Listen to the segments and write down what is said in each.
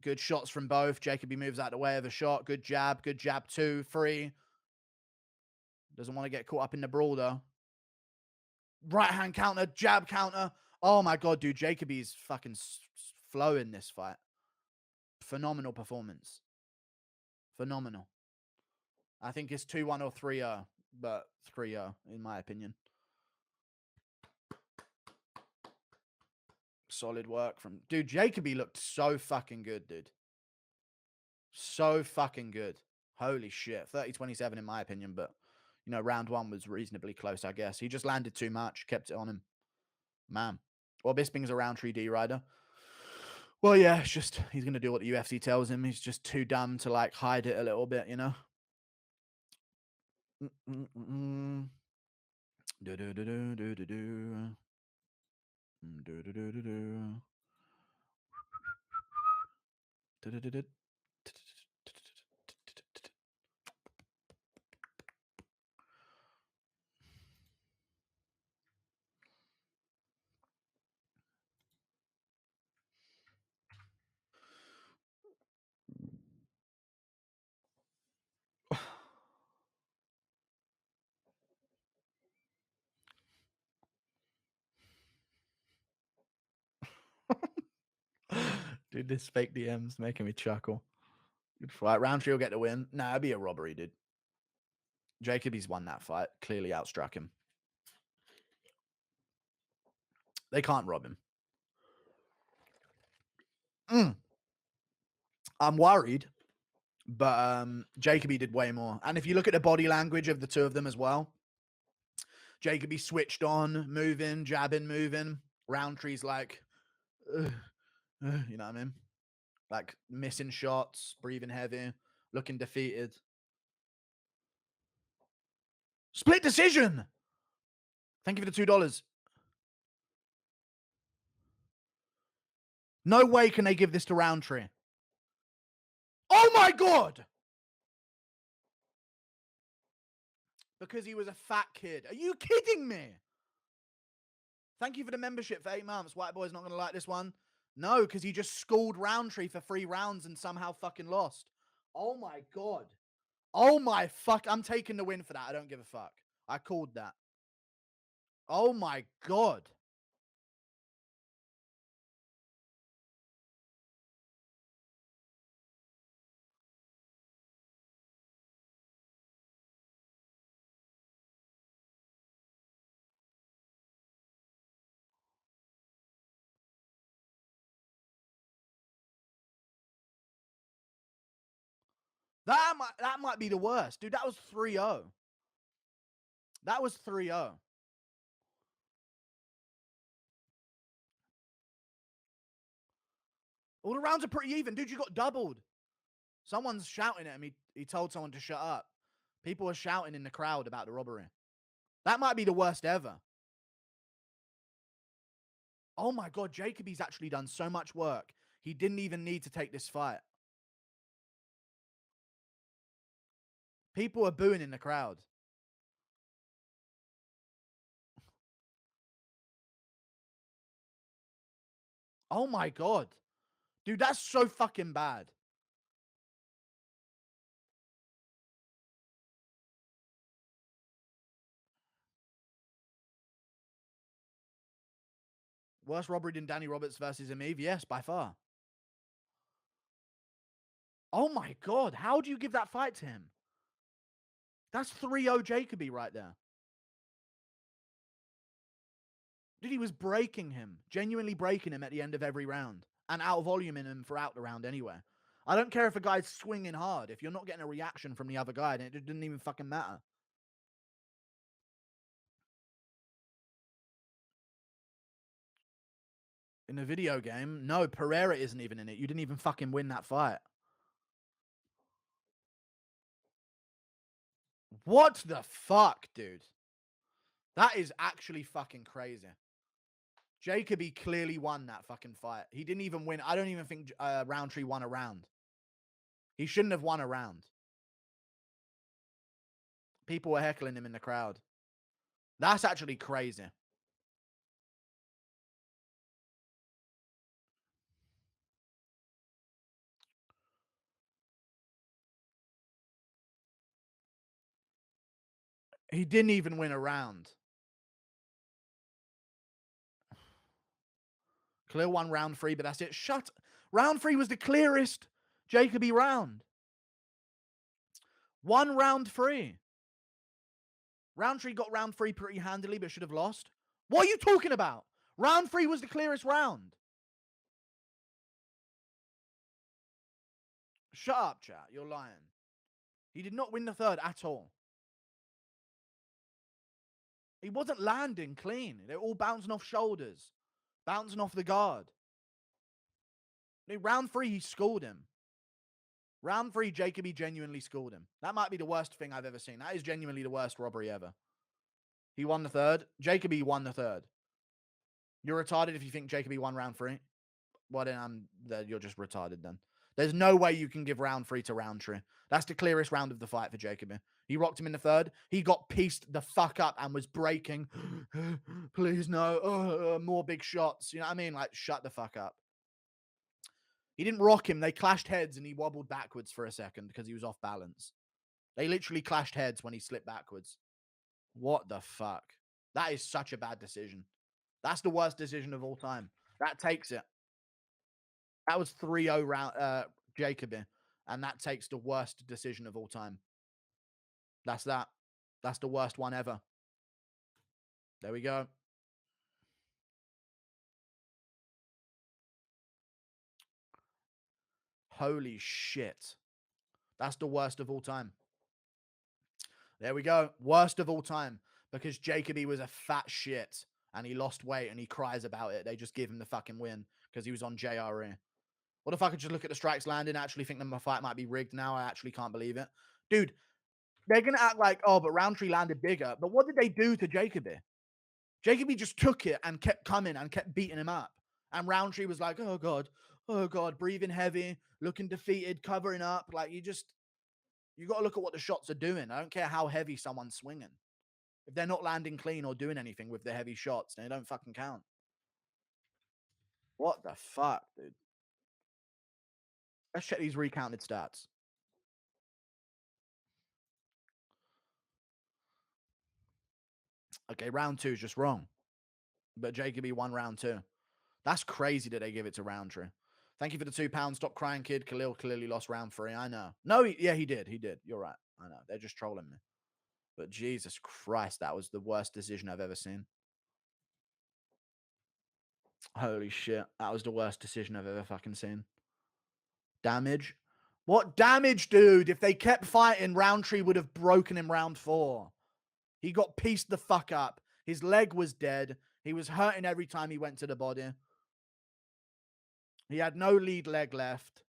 Good shots from both. Jacoby moves out the way of a shot. Good jab, 2, 3. Doesn't want to get caught up in the brawl, though. Right hand counter, jab counter. Oh, my God, dude. Jacoby's fucking flowing this fight. Phenomenal performance. Phenomenal. I think it's 2-1 or 3-0, but 3-0, in my opinion. Solid work from... Dude, Jacoby looked so fucking good, dude. So fucking good. Holy shit. 30-27 in my opinion, but, you know, round 1 was reasonably close, I guess. He just landed too much, kept it on him. Man. Well, Bisping's a Rountree D rider. Well, yeah, it's just, he's going to do what the UFC tells him. He's just too dumb to, like, hide it a little bit, you know? Dude, this fake DM's making me chuckle. Good fight. Rountree will get the win. Nah, it'd be a robbery, dude. Jacoby's won that fight. Clearly outstruck him. They can't rob him. I'm worried, but Jacoby did way more. And if you look at the body language of the two of them as well, Jacoby switched on, moving, jabbing, moving. Rountree's like, you know what I mean? Like missing shots, breathing heavy, looking defeated. Split decision. Thank you for the $2. No way can they give this to Rountree. Oh my God! Because he was a fat kid. Are you kidding me? Thank you for the membership for 8 months. White boy's not going to like this one. No, because he just schooled Rountree for 3 rounds and somehow fucking lost. Oh my God. Oh my fuck. I'm taking the win for that. I don't give a fuck. I called that. Oh my God. That might be the worst. Dude, that was 3-0. That was 3-0. All the rounds are pretty even. Dude, you got doubled. Someone's shouting at him. He told someone to shut up. People are shouting in the crowd about the robbery. That might be the worst ever. Oh my God, Jacoby's actually done so much work. He didn't even need to take this fight. People are booing in the crowd. Oh my God. Dude, that's so fucking bad. Worst robbery than Danny Roberts versus Amiv? Yes, by far. Oh my God. How do you give that fight to him? That's 3-0 Jacoby right there. Dude, he was breaking him. Genuinely breaking him at the end of every round. And out-voluming him throughout the round anyway. I don't care if a guy's swinging hard. If you're not getting a reaction from the other guy, then it didn't even fucking matter. In a video game, no, Pereira isn't even in it. You didn't even fucking win that fight. What the fuck, dude? That is actually fucking crazy. Jacoby clearly won that fucking fight. He didn't even win. I don't even think Rountree won a round. He shouldn't have won a round. People were heckling him in the crowd. That's actually crazy. He didn't even win a round. Khalil won round 3, but that's it. Round 3 was the clearest Jacoby round. One round 3. Rountree got round 3 pretty handily, but should have lost. What are you talking about? Round 3 was the clearest round. Shut up, chat. You're lying. He did not win the third at all. He wasn't landing clean. They're all bouncing off shoulders, bouncing off the guard. Round 3, he schooled him. Round 3, Jacoby genuinely schooled him. That might be the worst thing I've ever seen. That is genuinely the worst robbery ever. He won the third. Jacoby won the third. You're retarded if you think Jacoby won round 3. Well, then you're just retarded then. There's no way you can give round 3 to Rountree. That's the clearest round of the fight for Jacoby. He rocked him in the third. He got pieced the fuck up and was breaking. Please, no. More big shots. You know what I mean? Like, shut the fuck up. He didn't rock him. They clashed heads and he wobbled backwards for a second because he was off balance. They literally clashed heads when he slipped backwards. What the fuck? That is such a bad decision. That's the worst decision of all time. That takes it. That was 3-0 round Jacoby. And that takes the worst decision of all time. That's that. That's the worst one ever. There we go. Holy shit. That's the worst of all time. There we go. Worst of all time. Because Jacoby was a fat shit. And he lost weight and he cries about it. They just give him the fucking win. Because he was on JRE. What if I could just look at the strikes landing, actually think that my fight might be rigged now? I actually can't believe it. Dude, they're going to act like, oh, but Rountree landed bigger. But what did they do to Jacoby? Jacoby just took it and kept coming and kept beating him up. And Rountree was like, oh, God, breathing heavy, looking defeated, covering up. Like, you got to look at what the shots are doing. I don't care how heavy someone's swinging. If they're not landing clean or doing anything with the heavy shots, they don't fucking count. What the fuck, dude? Let's check these recounted stats. Okay, round 2 is just wrong. But Jacoby won round 2. That's crazy that they give it to Rountree. Thank you for the £2. Stop crying, kid. Khalil clearly lost round 3. I know. No, he did. He did. You're right. I know. They're just trolling me. But Jesus Christ, that was the worst decision I've ever seen. Holy shit. That was the worst decision I've ever fucking seen. Damage? What damage, dude? If they kept fighting, Rountree would have broken him round 4. He got pieced the fuck up. His leg was dead. He was hurting every time he went to the body. He had no lead leg left.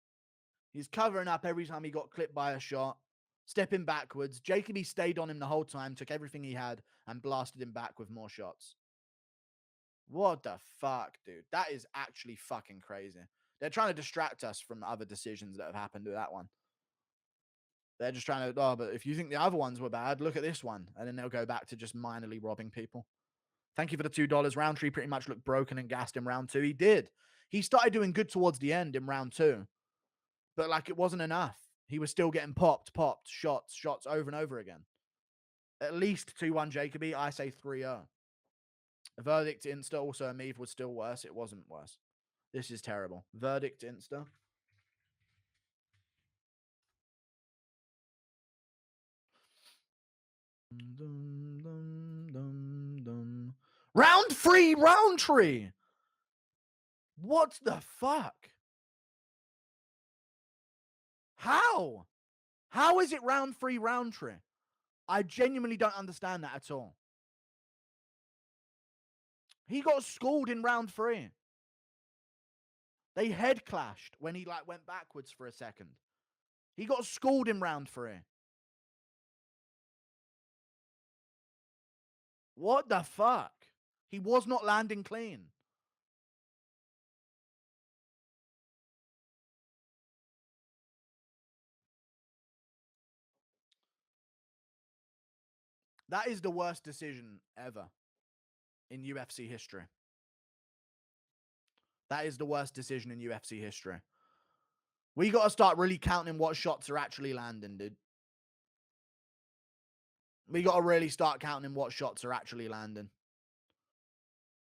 He's covering up every time he got clipped by a shot. Stepping backwards. Jacoby stayed on him the whole time, took everything he had, and blasted him back with more shots. What the fuck, dude? That is actually fucking crazy. They're trying to distract us from other decisions that have happened with that one. They're just trying to, oh, but if you think the other ones were bad, look at this one. And then they'll go back to just minorly robbing people. Thank you for the $2. Rountree pretty much looked broken and gassed in round 2. He did. He started doing good towards the end in round 2. But, like, it wasn't enough. He was still getting popped, shots over and over again. At least 2-1 Jacoby. I say 3-0. A verdict Insta. Also, Amiv was still worse. It wasn't worse. This is terrible. Verdict Insta. Round 3 Rountree. What the fuck? How? How is it round 3 Rountree? I genuinely don't understand that at all. He got schooled in round 3. They head clashed when he like went backwards for a second. He got schooled in round 3. What the fuck? He was not landing clean. That is the worst decision ever in UFC history. That is the worst decision in UFC history. We got to start really counting what shots are actually landing, dude. We got to really start counting what shots are actually landing.